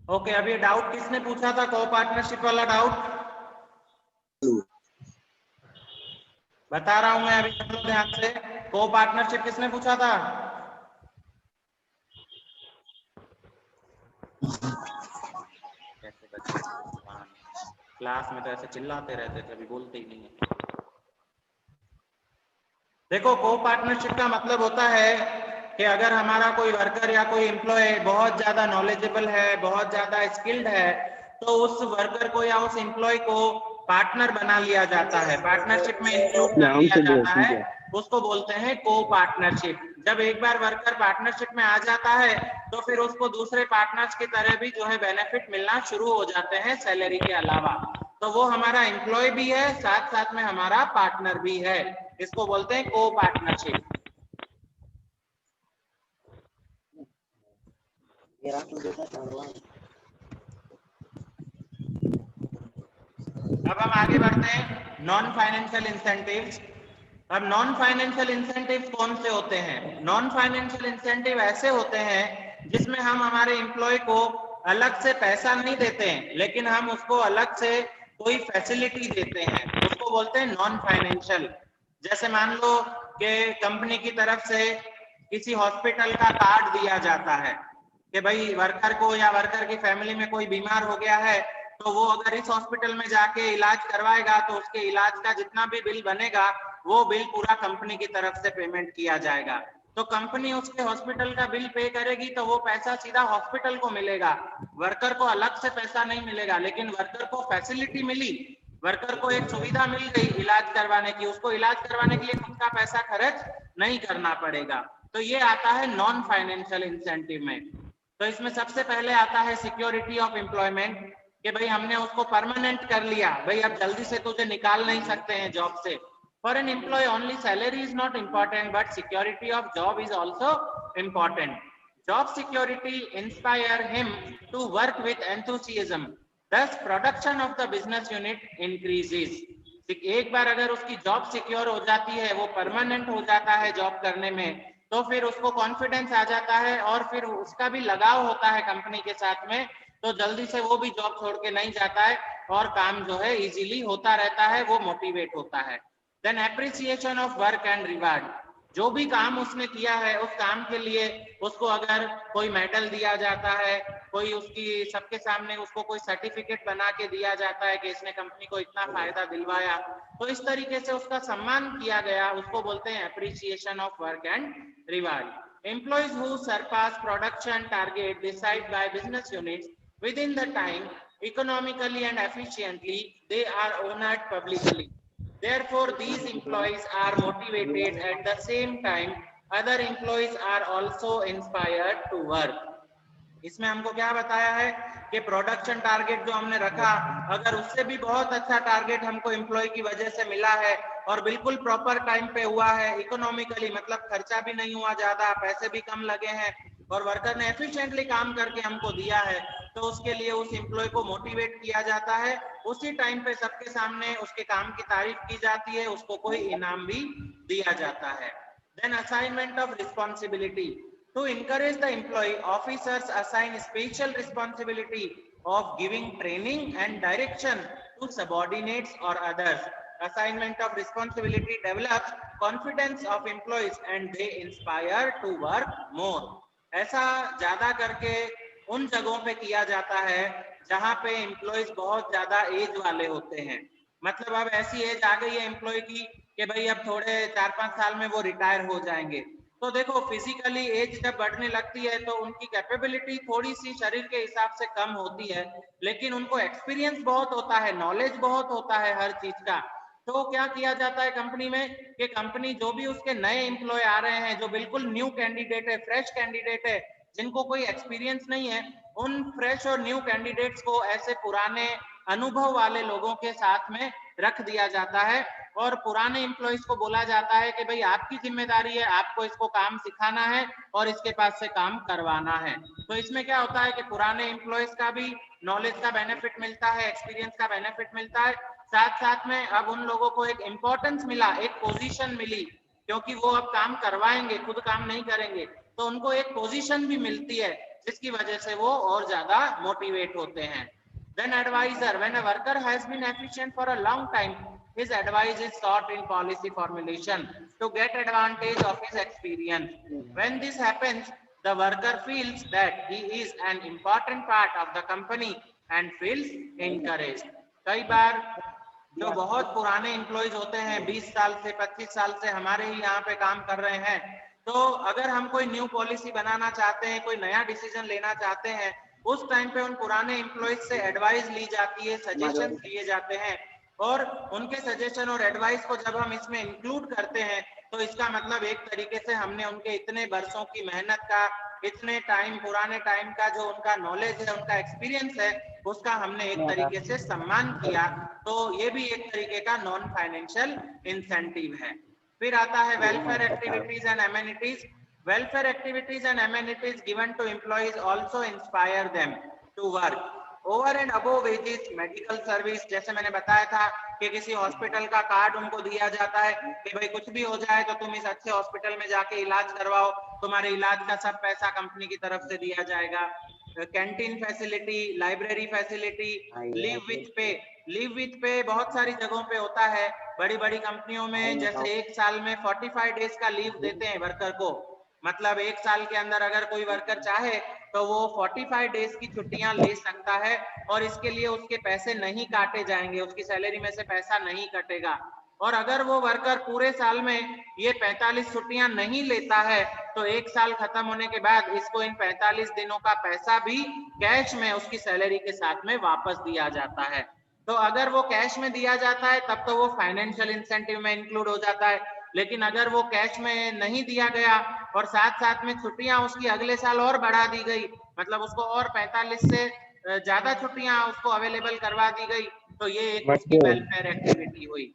Okay, अब ये doubt किसने पूछा था, को पार्टनरशिप वाला डाउट? बता रहा हूं मैं अभी, मतलब ध्यान से। को पार्टनरशिप किसने पूछा था? कैसे बच्चे क्लास में तो ऐसे चिल्लाते रहते थे, अभी बोलते ही नहीं है। देखो, को पार्टनरशिप का मतलब होता है कि अगर हमारा कोई वर्कर या कोई एम्प्लॉय बहुत ज्यादा नॉलेजेबल है, बहुत ज्यादा स्किल्ड है, तो उस वर्कर को या उस एम्प्लॉय को पार्टनर बना लिया जाता है, पार्टनरशिप में इंक्लूड कर लिया जाता है, उसको बोलते हैं को पार्टनरशिप। जब एक बार वर्कर पार्टनरशिप में आ जाता है तो फिर उसको दूसरे पार्टनर्स की तरह भी जो है बेनिफिट मिलना शुरू हो जाते हैं सैलरी के अलावा। तो वो हमारा एम्प्लॉय भी है, साथ साथ में हमारा पार्टनर भी है, इसको बोलते हैं को पार्टनरशिप। अब हम आगे बढ़ते हैं, नॉन फाइनेंशियल इंसेंटिव्स। अब नॉन फाइनेंशियल इंसेंटिव्स कौन से होते हैं? नॉन फाइनेंशियल इंसेंटिव ऐसे होते हैं जिसमें हम हमारे एम्प्लॉय को अलग से पैसा नहीं देते हैं, लेकिन हम उसको अलग से कोई फैसिलिटी देते हैं, उसको बोलते हैं नॉन फाइनेंशियल। जैसे मान लो कि कंपनी की तरफ से किसी हॉस्पिटल का कार्ड दिया जाता है कि भाई वर्कर को या वर्कर की फैमिली में कोई बीमार हो गया है, तो वो अगर इस हॉस्पिटल में जाके इलाज करवाएगा तो उसके इलाज का जितना भी बिल बनेगा वो बिल पूरा कंपनी की तरफ से पेमेंट किया जाएगा। तो कंपनी उसके हॉस्पिटल का बिल पे करेगी तो वो पैसा सीधा हॉस्पिटल को मिलेगा, वर्कर को अलग से पैसा नहीं मिलेगा, लेकिन वर्कर को फैसिलिटी मिली, वर्कर को एक सुविधा मिल गई इलाज करवाने की, उसको इलाज करवाने के लिए खुद का पैसा खर्च नहीं करना पड़ेगा। तो ये आता है नॉन फाइनेंशियल इंसेंटिव में। तो इसमें सबसे पहले आता है सिक्योरिटी ऑफ एम्प्लॉयमेंट, कि भाई हमने उसको परमानेंट कर लिया, भाई अब जल्दी से तुझे निकाल नहीं सकते हैं जॉब से। For an employ only salary is not important but security of job is also important. Job security inspire him to work with enthusiasm, thus production of the business unit increases। एक बार अगर उसकी job secure हो जाती है, वो permanent हो जाता है जॉब करने में, तो फिर उसको कॉन्फिडेंस आ जाता है और फिर उसका भी लगाव होता है कंपनी के साथ में, तो जल्दी से वो भी जॉब छोड़ के नहीं जाता है और काम जो है इजीली होता रहता है, वो मोटिवेट होता है। Then appreciation of work and reward, जो भी काम उसने किया है उस काम के लिए उसको अगर कोई मेडल दिया जाता है, कोई उसकी सबके सामने उसको कोई सर्टिफिकेट बना के दिया जाता है कि इसने कंपनी को इतना फायदा दिलवाया, तो इस तरीके से उसका सम्मान किया गया, उसको बोलते हैं appreciation of work and reward. Employees who surpass production target decide by business units within the time economically and efficiently, they are honored publicly. Therefore these employees are motivated, at the same time other employees are also inspired to work। इसमें हमको क्या बताया है कि production target जो हमने रखा, अगर उससे भी बहुत अच्छा टारगेट हमको एम्प्लॉय की वजह से मिला है और बिल्कुल प्रॉपर टाइम पे हुआ है, इकोनॉमिकली मतलब खर्चा भी नहीं हुआ ज्यादा, पैसे भी कम लगे हैं और वर्कर ने एफिशिएंटली काम करके हमको दिया है, तो उसके लिए उस एम्प्लॉय को मोटिवेट किया जाता है, उसी टाइम पे सबके सामने उसके काम की तारीफ की जाती है, उसको कोई इनाम भी दिया जाता है। Then assignment of responsibility, to encourage the employee, officers assign special responsibility of giving training and direction to subordinates or others। Assignment of responsibility develops confidence of employees and they inspire to work more। ऐसा ज्यादा करके उन जगहों पे किया जाता है जहां पे एम्प्लॉयज बहुत ज्यादा एज वाले होते हैं, मतलब अब ऐसी एज आ गई है एम्प्लॉय की कि भाई अब थोड़े 4-5 साल में वो रिटायर हो जाएंगे, तो देखो फिजिकली एज जब बढ़ने लगती है तो उनकी कैपेबिलिटी थोड़ी सी शरीर के हिसाब से कम होती है, लेकिन उनको एक्सपीरियंस बहुत होता है, नॉलेज बहुत होता है हर चीज का, तो क्या किया जाता है कंपनी में कि कंपनी जो भी उसके नए एम्प्लॉय आ रहे हैं, जो बिल्कुल न्यू कैंडिडेट है, फ्रेश कैंडिडेट है, जिनको कोई एक्सपीरियंस नहीं है, उन फ्रेश और न्यू कैंडिडेट्स को ऐसे पुराने अनुभव वाले लोगों के साथ में रख दिया जाता है और पुराने एम्प्लॉइज को बोला जाता है कि भाई आपकी जिम्मेदारी है, आपको इसको काम सिखाना है और इसके पास से काम करवाना है। तो इसमें क्या होता है कि पुराने एम्प्लॉइज का भी नॉलेज का बेनिफिट मिलता है, एक्सपीरियंस का बेनिफिट मिलता है, साथ साथ में अब उन लोगों को एक इंपॉर्टेंस मिला, एक पोजीशन मिली, क्योंकि वो अब काम करवाएंगे, खुद काम नहीं करेंगे, तो उनको एक पोजीशन भी मिलती है, जिसकी वजह से वो और ज्यादा मोटिवेट होते हैं। Then advisor, when a worker has been efficient for a long time, his advice is sought in policy formulation to get advantage of his experience. When this happens, the worker feels that he is an important part of the company and feels encouraged. कई बार जो बहुत पुराने employees होते हैं, 20 साल से 25 साल से हमारे ही यहाँ पे काम कर रहे हैं, तो अगर हम कोई न्यू पॉलिसी बनाना चाहते हैं, कोई नया डिसीजन लेना चाहते हैं, उस टाइम पे उन पुराने एम्प्लॉयज से एडवाइस ली जाती है, सजेशन लिए जाते हैं, और उनके सजेशन और एडवाइस को जब हम इसमें इंक्लूड करते हैं तो इसका मतलब एक तरीके से हमने उनके इतने वर्षों की मेहनत का, इतने टाइम, पुराने टाइम का जो उनका नॉलेज है, उनका एक्सपीरियंस है, उसका हमने एक तरीके से सम्मान किया। तो ये भी एक तरीके का नॉन फाइनेंशियल इंसेंटिव है। फिर आता है welfare activities and amenities. Welfare activities and amenities given to employees also inspire them to work. Over and above wages, medical service, जैसे मैंने बताया था कि किसी हॉस्पिटल का कार्ड उनको दिया जाता है कि भाई कुछ भी हो जाए तो तुम इस अच्छे हॉस्पिटल में जाके इलाज करवाओ, तुम्हारे इलाज का सब पैसा कंपनी की तरफ से दिया जाएगा। Canteen facility, library facility, leave with पे। लीव विथ पे बहुत सारी जगहों पे होता है, बड़ी बड़ी कंपनियों में जैसे एक साल में 45 डेज का लीव देते हैं वर्कर को। मतलब एक साल के अंदर अगर कोई वर्कर चाहे तो वो 45 डेज की छुट्टियां ले सकता है और इसके लिए उसके पैसे नहीं काटे जाएंगे, उसकी सैलरी में से पैसा नहीं कटेगा। और अगर वो वर्कर पूरे साल में ये 45 छुट्टियां नहीं लेता है तो एक साल खत्म होने के बाद इसको इन 45 दिनों का पैसा भी कैश में उसकी सैलरी के साथ में वापस दिया जाता है। तो अगर वो कैश में दिया जाता है तब तो वो फाइनेंशियल इंसेंटिव में इंक्लूड हो जाता है, लेकिन अगर वो कैश में नहीं दिया गया और साथ साथ में छुट्टियां उसकी अगले साल और बढ़ा दी गई, मतलब उसको और 45 से ज्यादा छुट्टियां उसको अवेलेबल करवा दी गई, तो ये एक उसकी वेलफेयर एक्टिविटी हुई।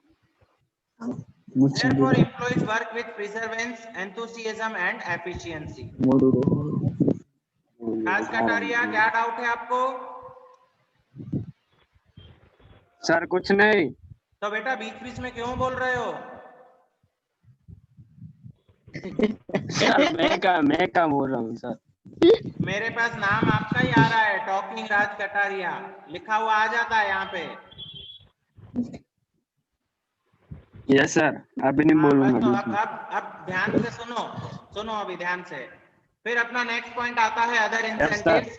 Therefore, employees work with perseverance, enthusiasm and efficiency. राज कटारिया, क्या डाउट है आपको? सर कुछ नहीं। तो बेटा बीच बीच में क्यों बोल रहे हो? सर मैं क्या बोल रहा हूँ सर? मेरे पास नाम आपका ही आ रहा है, टॉकिंग राज कटारिया लिखा हुआ आ जाता है यहाँ पे। यस सर, अभी नहीं बोलूंगा। तो अब ध्यान से सुनो अभी ध्यान से। फिर अपना नेक्स्ट पॉइंट आता है other incentives.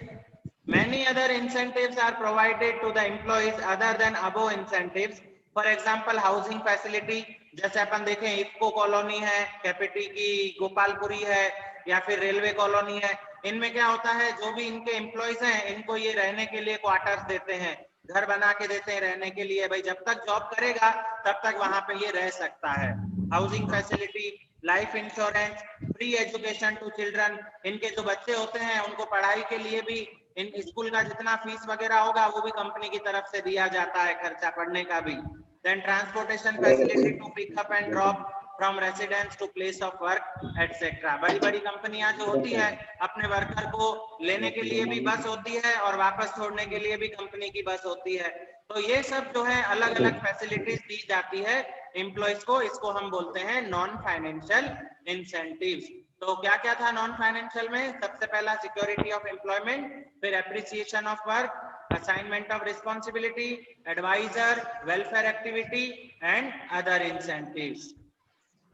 Many other incentives are provided to the employees other than above incentives. For example, housing facility, जैसे अपन देखें इफ्को कॉलोनी है, कैपिटी की गोपालपुरी है, या फिर रेलवे कॉलोनी है, इनमें क्या होता है, जो भी इनके एम्प्लॉयज हैं इनको ये रहने के लिए क्वार्टर्स देते हैं, घर बना के देते हैं रहने के लिए, भाई जब तक जॉब करेगा तब तक वहां पे ये रह सकता है। Housing facility, life insurance, free education to children, इनके जो बच्चे होते हैं उनको पढ़ाई के लिए भी इन स्कूल का जितना फीस वगैरह होगा वो भी कंपनी की तरफ से दिया जाता है, खर्चा पढ़ने का भी। Then transportation facility to pick up and drop from residence to place of work etcetera. बड़ी बड़ी कंपनियां जो होती है अपने वर्कर को लेने के लिए भी बस होती है और वापस छोड़ने के लिए भी कंपनी की बस होती है। तो ये सब जो है अलग अलग फैसिलिटीज दी जाती है एम्प्लॉयज को, इसको हम बोलते हैं नॉन फाइनेंशियल इंसेंटिव्स। तो क्या क्या था नॉन फाइनेंशियल में? सबसे पहला सिक्योरिटी ऑफ एम्प्लॉयमेंट, फिर appreciation of work, assignment of responsibility, adviser, welfare activity and other incentives.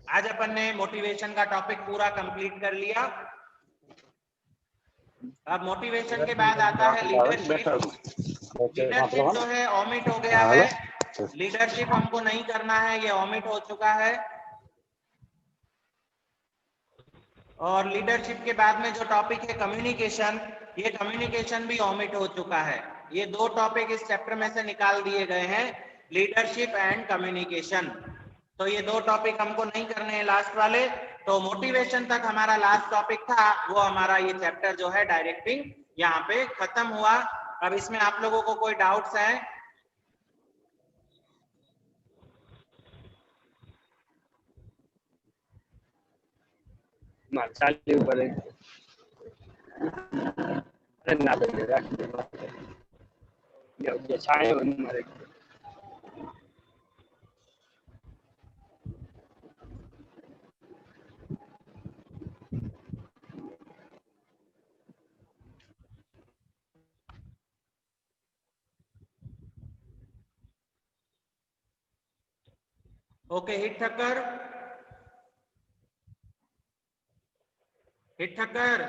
आज अपन ने मोटिवेशन का टॉपिक पूरा कंप्लीट कर लिया। अब मोटिवेशन के बाद आता है लीडरशिप। लीडरशिप जो है ओमिट हो गया है, लीडरशिप हमको नहीं करना है, ये ओमिट हो चुका है। और लीडरशिप के बाद में जो टॉपिक है कम्युनिकेशन, ये कम्युनिकेशन भी ओमिट हो चुका है। ये दो टॉपिक इस चैप्टर में से निकाल दिए गए हैं। Leadership and communication. तो ये दो टॉपिक हमको नहीं करने हैं लास्ट वाले। तो मोटिवेशन तक हमारा लास्ट टॉपिक था, वो हमारा ये चैप्टर जो है डायरेक्टिंग यहाँ पे खत्म हुआ। अब इसमें आप लोगों को कोई डाउट्स है? चालू करे ना बने रख दे ये छाए मारे okay, hit Thakkar, hit Thakkar.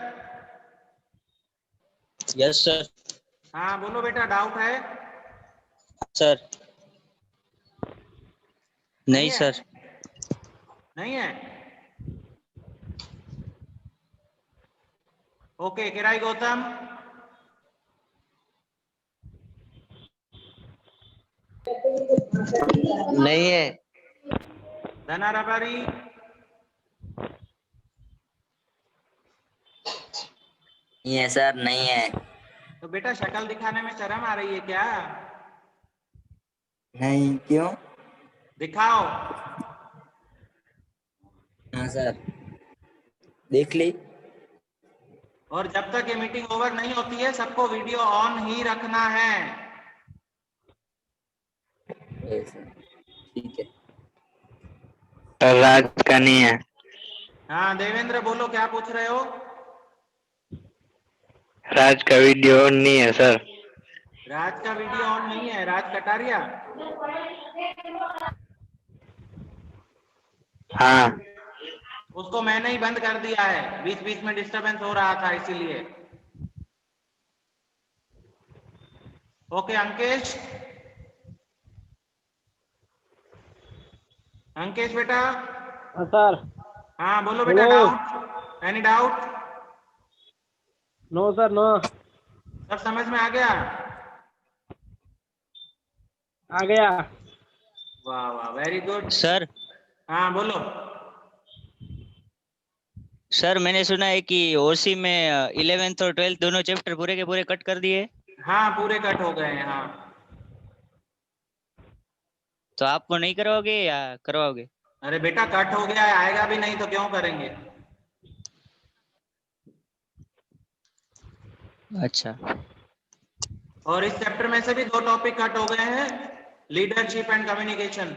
Yes sir. हाँ बोलो बेटा, डाउट है? सर नहीं है? सर। नहीं है? ओके, किराई गौतम। नहीं है। धना रबारी। नहीं है सर, नहीं है। तो बेटा शक्ल दिखाने में शर्म आ रही है क्या? नहीं, क्यों? दिखाओ। हाँ सर, देख ली। और जब तक ये मीटिंग ओवर नहीं होती है सबको वीडियो ऑन ही रखना है। ठीक है। राज का नहीं है। हाँ देवेंद्र बोलो, क्या पूछ रहे हो? राज का वीडियो नहीं है सर। राज का वीडियो ऑन नहीं है, राज कटारिया। हाँ। उसको मैंने ही बंद कर दिया है, बीच बीच में डिस्टरबेंस हो रहा था इसीलिए। ओके अंकेश, अंकेश बेटा। सर हाँ बोलो बेटा, hello. Doubt, any doubt? No sir, no. सब समझ में आ गया? आ गया वाह वाह, वेरी गुड सर। हाँ बोलो। सर मैंने सुना है कि ओसी में 11th और 12th दोनों चैप्टर पूरे के पूरे कट कर दिए। हाँ पूरे कट हो गए हैं, हाँ। तो आप वो नहीं करवाओगे या करवाओगे? अरे बेटा कट हो गया है, आएगा भी नहीं तो क्यों करेंगे? अच्छा। और इस चैप्टर में से भी दो टॉपिक कट हो गए हैं, leadership and communication.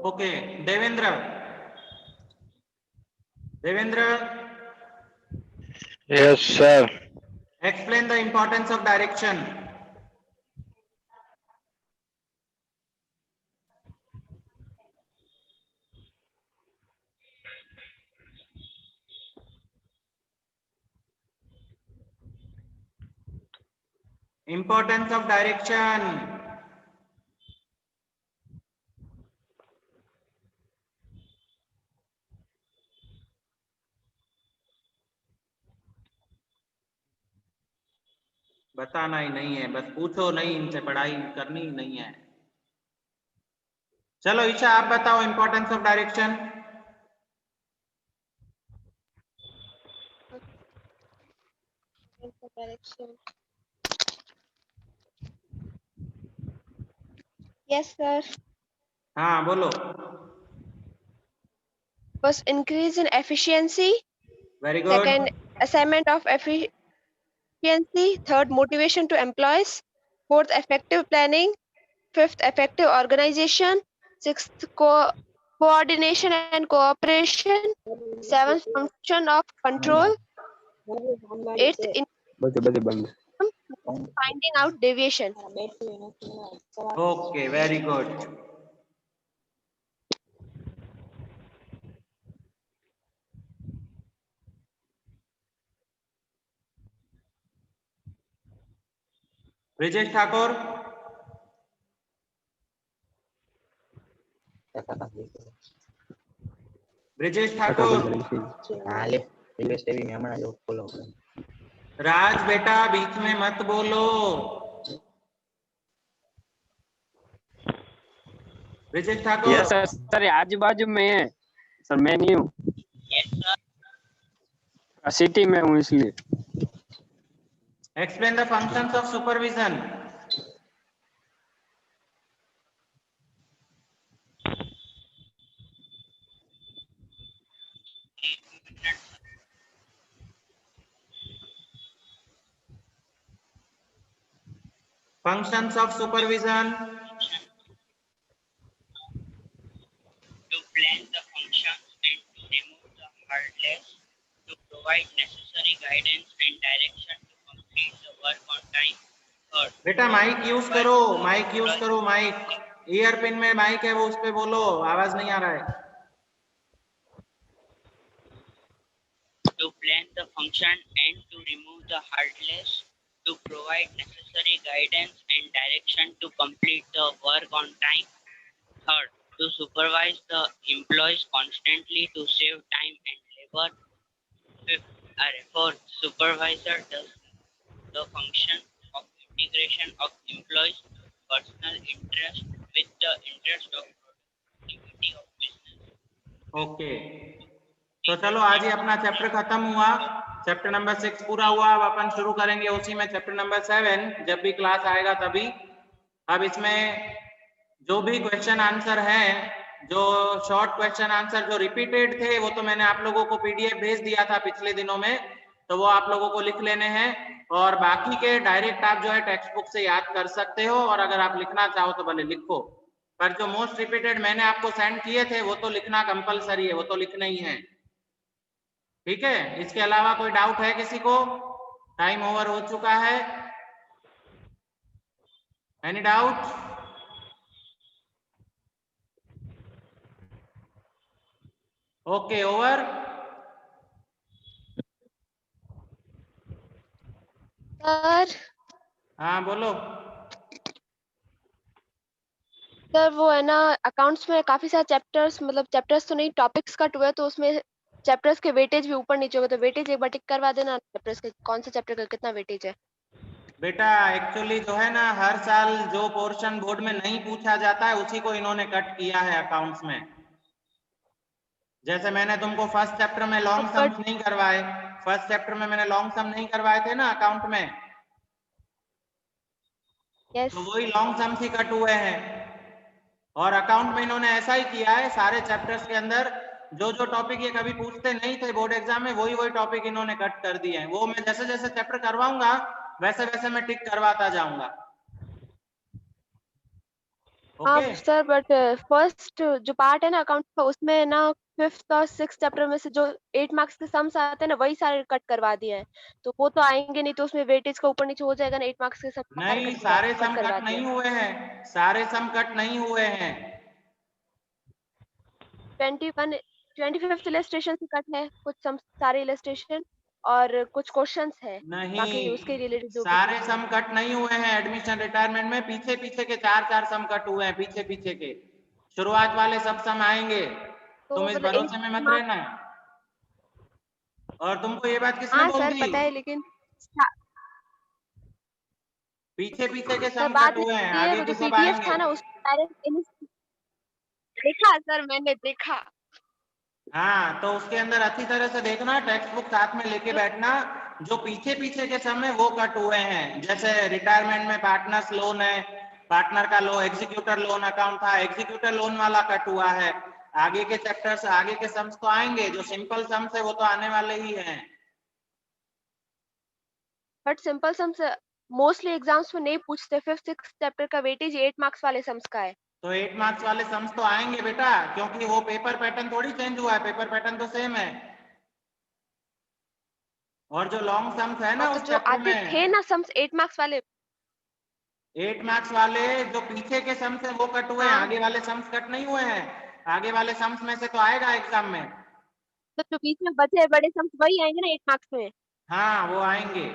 Okay Devendra, Devendra yes sir. explain the importance of direction. Importance of direction. बताना ही नहीं है, बस पूछो नहीं, इनसे पढ़ाई करनी ही नहीं है। चलो ईशा आप बताओ importance of direction. Direction. Yes, sir. हाँ बोलो। First, increase in efficiency. Very good. Second, assignment of efficiency. Third, motivation to employees. Fourth, effective planning. Fifth, effective organization. Sixth, coordination and cooperation. Seventh, function of control. Eighth, in બધે બંધ finding out deviation. Okay very good. Brijesh Thakur, Brijesh Thakur, Raj बेटा बीच में मत बोलो। Brijesh Thakur, yes sir, sir आजू बाजू में है सर, मैं नहीं हूँ, सिटी में हूँ इसलिए। Explain the functions of supervision. Functions of supervision. To plan the functions and to remove the hurdles, to provide necessary guidance and direction to complete the work on time. Third, बेटा mic use करो, mic use करो, mic year pin में mic है वो उस पे बोलो, आवाज नहीं आ रहा है। to plan the function and to remove the hurdles, to provide necessary guidance and direction to complete the work on time. Third, to supervise the employees constantly to save time and labor. Fifth, fourth, supervisor does the function of integration of employees' personal interest with the interest of productivity of business. Okay, तो चलो आज ही अपना chapter खत्म हुआ, chapter number 6 पूरा हुआ। अब अपन शुरू करेंगे उसी में चैप्टर नंबर 7, जब भी क्लास आएगा तभी। अब इसमें जो भी क्वेश्चन आंसर है, जो शॉर्ट क्वेश्चन आंसर जो रिपीटेड थे, वो तो मैंने आप लोगों को पीडीएफ भेज दिया था पिछले दिनों में, तो वो आप लोगों को लिख लेने हैं, और बाकी के डायरेक्ट आप जो है टेक्स्ट बुक से याद कर सकते हो, और अगर आप लिखना चाहो तो भले लिखो, पर जो मोस्ट रिपीटेड मैंने आपको सेंड किए थे वो तो लिखना कंपलसरी है, वो तो लिखना ही है। ठीक है, इसके अलावा कोई डाउट है किसी को? टाइम ओवर हो चुका है। Any doubt? Okay, over. Sir हाँ बोलो। सर वो है ना, अकाउंट्स में काफी सारे चैप्टर्स, मतलब चैप्टर्स तो नहीं, टॉपिक्स कट हुए, तो उसमें चैप्टर्स के वेटेज भी ऊपर नीचे हो गए, तो वेटेज एक बार टिक करवा देना, चैप्टर्स के कौन से चैप्टर का कितना वेटेज है। बेटा एक्चुअली जो है ना, हर साल जो पोर्शन बोर्ड में नहीं पूछा जाता है उसी को इन्होंने कट किया है अकाउंट्स में। जैसे मैंने तुमको फर्स्ट चैप्टर में लॉन्ग तो सम्स नहीं करवाए, फर्स्ट चैप्टर में मैंने लॉन्ग सम नहीं करवाए थे ना अकाउंट में, यस तो वही लॉन्ग सम्स ही कट हुए हैं। और अकाउंट में इन्होंने ऐसा ही किया है, सारे चैप्टर्स के अंदर जो जो टॉपिक ये कभी पूछते नहीं थे बोर्ड एग्जाम में, वही वही टॉपिक इन्होंने कट कर दिए हैं। वो मैं जैसे जैसे चैप्टर करवाऊंगा वैसे वैसे मैं टिक करवाता जाऊंगा। हाँ ओके, सर, बट फर्स्ट जो पार्ट है ना अकाउंट का, उसमें ना 5th और 6th चैप्टर में से जो 8 मार्क्स के सम्स आते हैं ना, वही सारे कट करवा दिए हैं, तो वो तो आएंगे नहीं, तो उसमें वेटेज का ऊपर नीचे हो जाएगा ना, 8 मार्क्स के सब सारे नहीं कट सारे सम करवा कट दिए। नहीं हुए हैं, सारे सम कट नहीं हुए हैं। 25th इलस्ट्रेशन से कट है कुछ सम, सारे इलस्ट्रेशन और कुछ क्वेश्चंस है, बाकी उसके नहीं, रिलेटेड जो भी सारे पूछे। सम कट नहीं हुए हैं। एडमिशन रिटायरमेंट में पीछे पीछे के 4 सम कट हुए हैं, पीछे पीछे के। शुरुआत वाले सब सम आएंगे, तो तुम इस मतलब भरोसे में 8 मत मार्क्स। रहना। और तुमको ये बात किसने हाँ बोल सर दी? पता है, लेकिन पीछे पीछे के सर सम बात कट हुए हैं, ये है, आगे वो के जो सब पीडीएफ आएंगे। था ना, उसमें डायरेक्ट देखा सर, मैंने देखा। हाँ, तो उसके अंदर अच्छी तरह से देखना, टेक्स्ट बुक साथ में लेके बैठना। जो पीछे पीछे के सम है वो कट हुए हैं, जैसे रिटायरमेंट में पार्टनर्स लोन है, पार्टनर का लोन, एग्जीक्यूटर लोन अकाउंट था, एग्जीक्यूटर लोन वाला कट हुआ है। आगे के चैप्टर्स, आगे के सम्स तो आएंगे, जो सिंपल सम्स है वो तो आने वाले ही हैं। But simple sums mostly exams में नहीं पूछते, 5th 6th चैप्टर का वेटेज 8 मार्क्स वाले सम्स का है। तो 8 मार्क्स वाले सम्स तो आएंगे बेटा, क्योंकि वो पेपर पैटर्न थोड़ी चेंज हुआ है, पेपर पैटर्न तो सेम है। और जो लॉन्ग सम्स है हाँ ना तो उस जो चैप्टर आते में, थे ना सम्स 8 मार्क्स वाले। 8 मार्क्स वाले जो पीछे के सम्स है वो कट हुए हैं, हाँ आगे वाले सम्स कट नहीं हुए हैं। आगे वाले सम्स में से तो आएगा एग्जाम में। तो जो बीच में बचे बड़े सम्स वही आएंगे ना 8 मार्क्स में। हाँ वो आएंगे।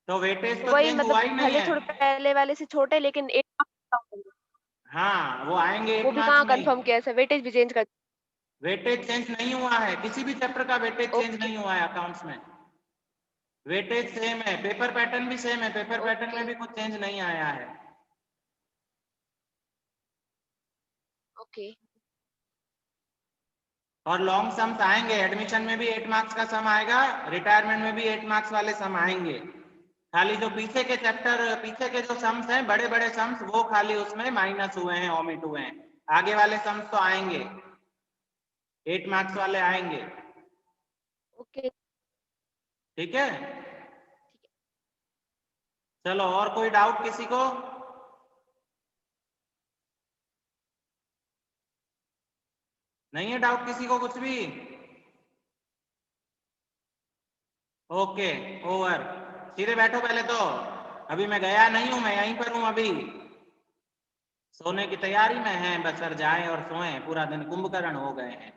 तो वेटेज तो वही चेंज हुआ ही मतलब नहीं भले है। थोड़े पहले वाले से छोटे लेकिन 8 मार्क्स कम होंगे। हाँ, वो आएंगे वो 8 भी मार्क्स कहाँ में ही। कंफर्म किया है, वेटेज भी चेंज कर। वेटेज चेंज नहीं हुआ है, किसी भी चैप्टर का वेटेज चेंज ओके नहीं हुआ है अकाउंट्स में। वेटेज सेम है, पेपर पैटर्न भी सेम है, पेपर पैटर्न में भी कुछ चेंज नहीं आया है। ओके और लॉन्ग सम्स आएंगे, एडमिशन में भी 8 मार्क्स का सम आएगा, रिटायरमेंट में भी 8 मार्क्स वाले सम आएंगे। खाली जो पीछे के चैप्टर, पीछे के जो सम्स हैं, बड़े बड़े सम्स, वो खाली उसमें माइनस हुए हैं, ओमिट हुए हैं। आगे वाले सम्स तो आएंगे, 8 मार्क्स वाले आएंगे। ओके ठीक है, चलो और कोई डाउट किसी को? नहीं है डाउट किसी को कुछ भी? Okay, over. सीधे बैठो पहले तो, अभी मैं गया नहीं हूं, मैं यहीं पर हूं अभी। सोने की तैयारी में है, बस सर जाएं और सोएं, पूरा दिन कुंभकर्ण हो गए हैं।